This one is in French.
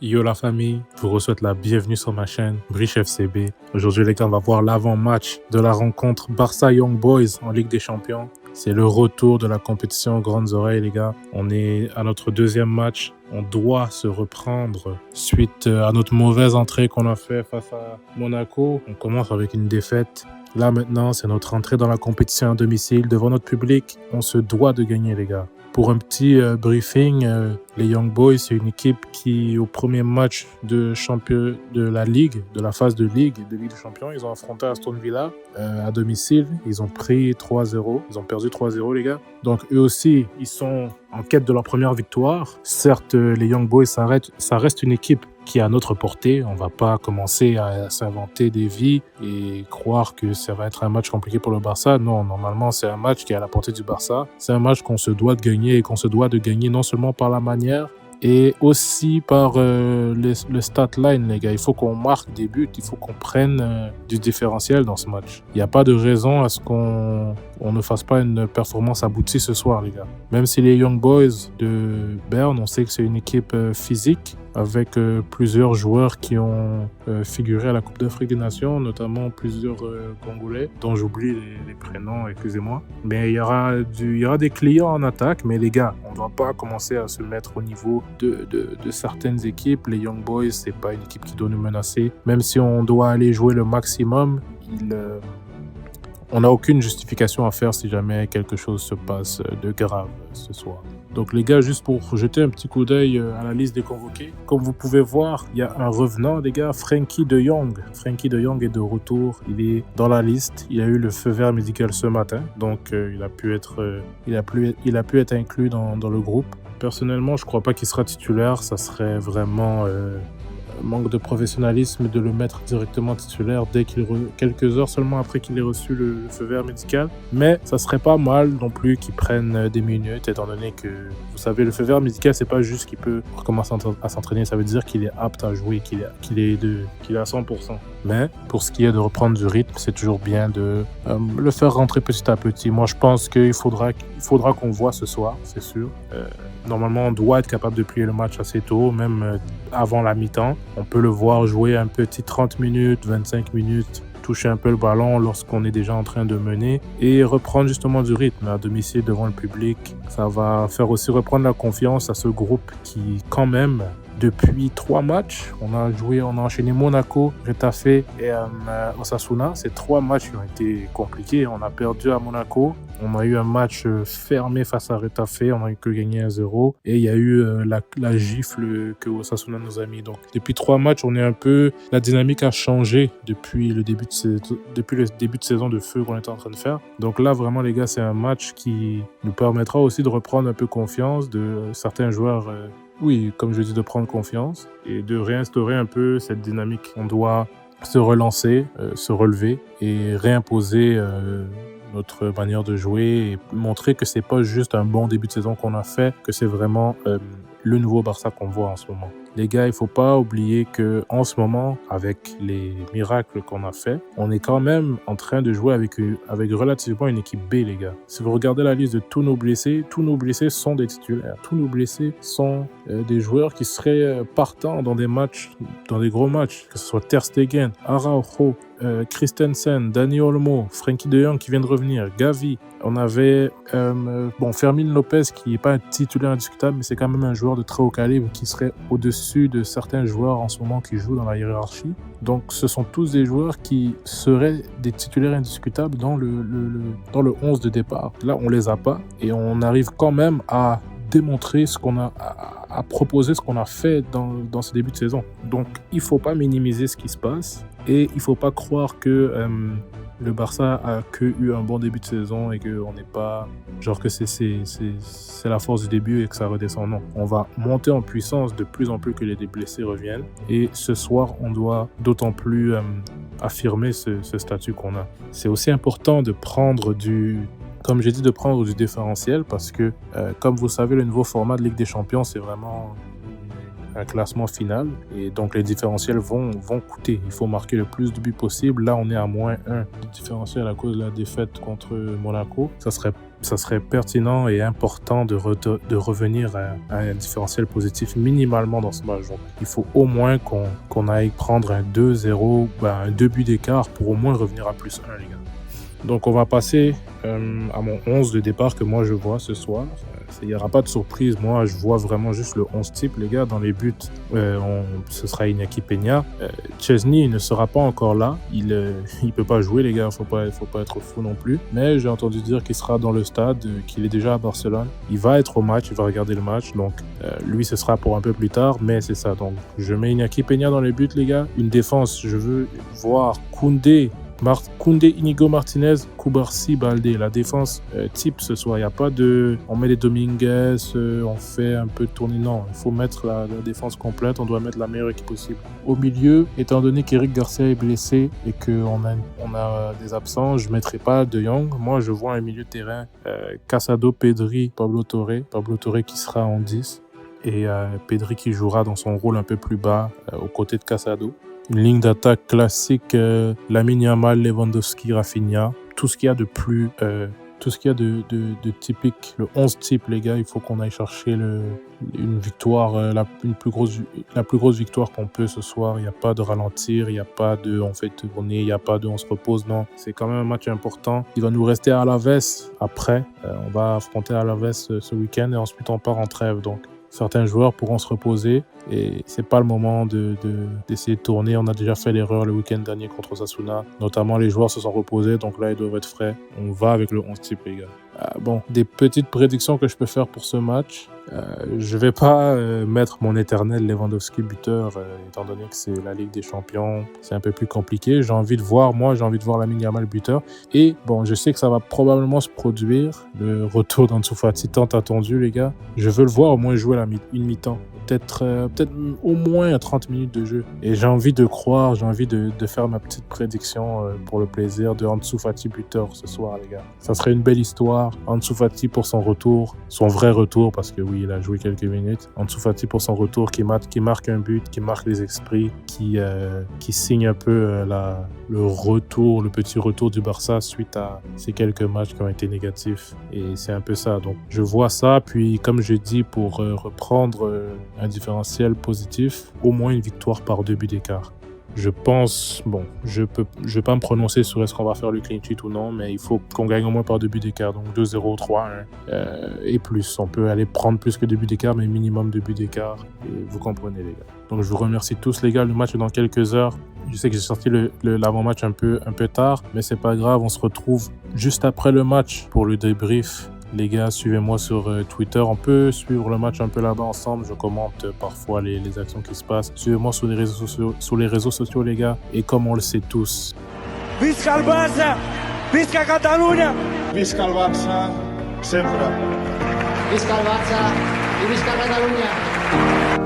Yo la famille, je vous souhaite la bienvenue sur ma chaîne Briche FCB. Aujourd'hui les gars, on va voir l'avant-match de la rencontre Barça Young Boys en Ligue des Champions. C'est le retour de la compétition Grandes Oreilles les gars. On est à notre deuxième match. On doit se reprendre suite à notre mauvaise entrée qu'on a fait face à Monaco. On commence avec une défaite. Là maintenant, c'est notre entrée dans la compétition à domicile devant notre public. On se doit de gagner les gars. Pour un petit briefing, les Young Boys, c'est une équipe qui, au premier match de champion de la Ligue, de la phase de Ligue des Champions, ils ont affronté Aston Villa à domicile. Ils ont pris 3-0. Ils ont perdu 3-0, les gars. Donc, eux aussi, ils sont en quête de leur première victoire. Certes, les Young Boys, ça reste une équipe qui est à notre portée. On ne va pas commencer à s'inventer des vies et croire que ça va être un match compliqué pour le Barça. Non, normalement, c'est un match qui est à la portée du Barça. C'est un match qu'on se doit de gagner et qu'on se doit de gagner non seulement par la manière, et aussi par le stat line, les gars. Il faut qu'on marque des buts, il faut qu'on prenne du différentiel dans ce match. Il n'y a pas de raison à ce qu'on ne fasse pas une performance aboutie ce soir, les gars. Même si les Young Boys de Berne, on sait que c'est une équipe physique, avec plusieurs joueurs qui ont figuré à la Coupe d'Afrique des Nations, notamment plusieurs Congolais, dont j'oublie les prénoms, excusez-moi. Mais il y aura des clients en attaque, mais les gars, on ne doit pas commencer à se mettre au niveau de certaines équipes. Les Young Boys, c'est pas une équipe qui doit nous menacer. Même si on doit aller jouer le maximum, on n'a aucune justification à faire si jamais quelque chose se passe de grave ce soir. Donc les gars, juste pour jeter un petit coup d'œil à la liste des convoqués, comme vous pouvez voir, il y a un revenant, les gars, Frenkie de Jong. Frenkie de Jong est de retour, il est dans la liste. Il a eu le feu vert médical ce matin, donc il a pu être inclus dans le groupe. Personnellement, je ne crois pas qu'il sera titulaire, ça serait vraiment manque de professionnalisme de le mettre directement titulaire quelques heures seulement après qu'il ait reçu le feu vert médical. Mais ça serait pas mal non plus qu'il prenne des minutes, étant donné que, vous savez, le feu vert médical, c'est pas juste qu'il peut recommencer à s'entraîner, ça veut dire qu'il est apte à jouer, qu'il est à 100%. Mais pour ce qui est de reprendre du rythme, c'est toujours bien de le faire rentrer petit à petit. Moi, je pense qu'il faudra qu'on le voit ce soir, c'est sûr. Normalement, on doit être capable de plier le match assez tôt, même avant la mi-temps. On peut le voir jouer un petit 30 minutes, 25 minutes, toucher un peu le ballon lorsqu'on est déjà en train de mener et reprendre justement du rythme à domicile devant le public. Ça va faire aussi reprendre la confiance à ce groupe qui, quand même, depuis 3 matchs, on a enchaîné Monaco, Getafe et Osasuna. Ces 3 matchs qui ont été compliqués. On a perdu à Monaco. On a eu un match fermé face à Getafe. On a eu que gagné 1-0. Et il y a eu la gifle que Osasuna nous a mis. Donc, depuis 3 matchs, la dynamique a changé depuis le début de saison de feu qu'on était en train de faire. Donc là, vraiment, les gars, c'est un match qui nous permettra aussi de reprendre un peu confiance de certains joueurs. Oui, comme je dis, de prendre confiance et de réinstaurer un peu cette dynamique. On doit se relancer, se relever et réimposer notre manière de jouer et montrer que c'est pas juste un bon début de saison qu'on a fait, que c'est vraiment le nouveau Barça qu'on voit en ce moment. Les gars, il faut pas oublier que en ce moment, avec les miracles qu'on a fait, on est quand même en train de jouer avec relativement une équipe B, les gars. Si vous regardez la liste de tous nos blessés sont des titulaires. Tous nos blessés sont des joueurs qui seraient partants dans des gros matchs, que ce soit Ter Stegen, Araujo, Christensen, Dani Olmo, Frenkie de Jong qui vient de revenir, Gavi. On avait Fermín López qui n'est pas un titulaire indiscutable, mais c'est quand même un joueur de très haut calibre qui serait au-dessus de certains joueurs en ce moment qui jouent dans la hiérarchie. Donc ce sont tous des joueurs qui seraient des titulaires indiscutables dans le 11 de départ. Là, on les a pas et on arrive quand même à démontrer à proposer ce qu'on a fait dans ce début de saison. Donc il faut pas minimiser ce qui se passe et il faut pas croire que le Barça a eu un bon début de saison et qu'on n'est pas genre que c'est la force du début et que ça redescend. Non, on va monter en puissance de plus en plus que les blessés reviennent et ce soir on doit d'autant plus affirmer ce statut qu'on a. C'est aussi important de prendre comme j'ai dit, de prendre du différentiel parce que, comme vous savez, le nouveau format de Ligue des Champions, c'est vraiment un classement final. Et donc, les différentiels vont coûter. Il faut marquer le plus de buts possible. Là, on est à -1 de différentiel à cause de la défaite contre Monaco. Ça serait ça serait pertinent et important de revenir à un différentiel positif minimalement dans ce match. Donc, il faut au moins qu'on aille prendre un 2-0, un 2 buts d'écart pour au moins revenir à +1, les gars. Donc, on va passer à mon 11 de départ que moi je vois ce soir. Il n'y aura pas de surprise. Moi, je vois vraiment juste le 11 type, les gars. Dans les buts, ce sera Iñaki Peña. Szczęsny ne sera pas encore là. Il peut pas jouer, les gars. Faut pas être fou non plus. Mais j'ai entendu dire qu'il sera dans le stade, qu'il est déjà à Barcelone. Il va être au match, il va regarder le match. Donc, lui, ce sera pour un peu plus tard. Mais c'est ça. Donc, je mets Iñaki Peña dans les buts, les gars. Une défense, je veux voir Koundé, Inigo Martinez, Cubarsí, Baldé. La défense type ce soir. Il n'y a pas de... On met les Dominguez, on fait un peu de tournée. Non, il faut mettre la défense complète. On doit mettre la meilleure équipe possible. Au milieu, étant donné qu'Eric Garcia est blessé et qu'on a des absents, je ne mettrai pas De Jong. Moi, je vois un milieu de terrain. Casado, Pedri, Pablo Torre. Pablo Torre qui sera en 10. Et Pedri qui jouera dans son rôle un peu plus bas, aux côtés de Casado. Une ligne d'attaque classique, Lamine Yamal, Lewandowski, Rafinha. Tout ce qu'il y a de plus, tout ce qu'il y a de typique, le 11 type, les gars, il faut qu'on aille chercher une victoire, la plus grosse victoire qu'on peut ce soir. Il n'y a pas de ralentir, il n'y a pas de on fait tourner, il n'y a pas de on se repose. Non, c'est quand même un match important. Il va nous rester à Alaves après. On va affronter Alaves ce week-end et ensuite on part en trêve. Donc, certains joueurs pourront se reposer et c'est pas le moment d'essayer de tourner. On a déjà fait l'erreur le week-end dernier contre Osasuna. Notamment, les joueurs se sont reposés, donc là, ils doivent être frais. On va avec le 11 type, les gars. Des petites prédictions que je peux faire pour ce match. Je vais pas mettre mon éternel Lewandowski buteur, étant donné que c'est la Ligue des Champions. C'est un peu plus compliqué. J'ai envie de voir Lamine Yamal buteur. Et bon, je sais que ça va probablement se produire. Le retour d'Ansu Fati tant attendu, les gars. Je veux le voir au moins jouer une mi-temps. Peut-être au moins 30 minutes de jeu. Et j'ai envie de croire, j'ai envie de faire ma petite prédiction pour le plaisir de Ansu Fati buteur ce soir, les gars. Ça serait une belle histoire. Ansu Fati pour son retour, son vrai retour, parce que oui, il a joué quelques minutes. Ansu Fati pour son retour, qui marque un but, qui marque les esprits, qui signe un peu le petit retour du Barça suite à ces quelques matchs qui ont été négatifs. Et c'est un peu ça. Donc, je vois ça. Puis, comme je dis, pour reprendre un différentiel positif, au moins une victoire par 2 buts d'écart. Je pense, je vais pas me prononcer sur est-ce qu'on va faire le clean sheet ou non, mais il faut qu'on gagne au moins par 2 buts d'écart, donc 2-0, 3-1 et plus. On peut aller prendre plus que 2 buts d'écart, mais minimum 2 buts d'écart. Et vous comprenez, les gars. Donc je vous remercie tous, les gars. Le match est dans quelques heures. Je sais que j'ai sorti l'avant-match un peu tard, mais c'est pas grave. On se retrouve juste après le match pour le débrief. Les gars, suivez-moi sur Twitter. On peut suivre le match un peu là-bas ensemble. Je commente parfois les actions qui se passent. Suivez-moi sur les réseaux sociaux, les gars. Et comme on le sait tous... Visca el Barça! Visca Catalunya! Visca el Barça, sempre! Visca el Barça i visca Catalunya!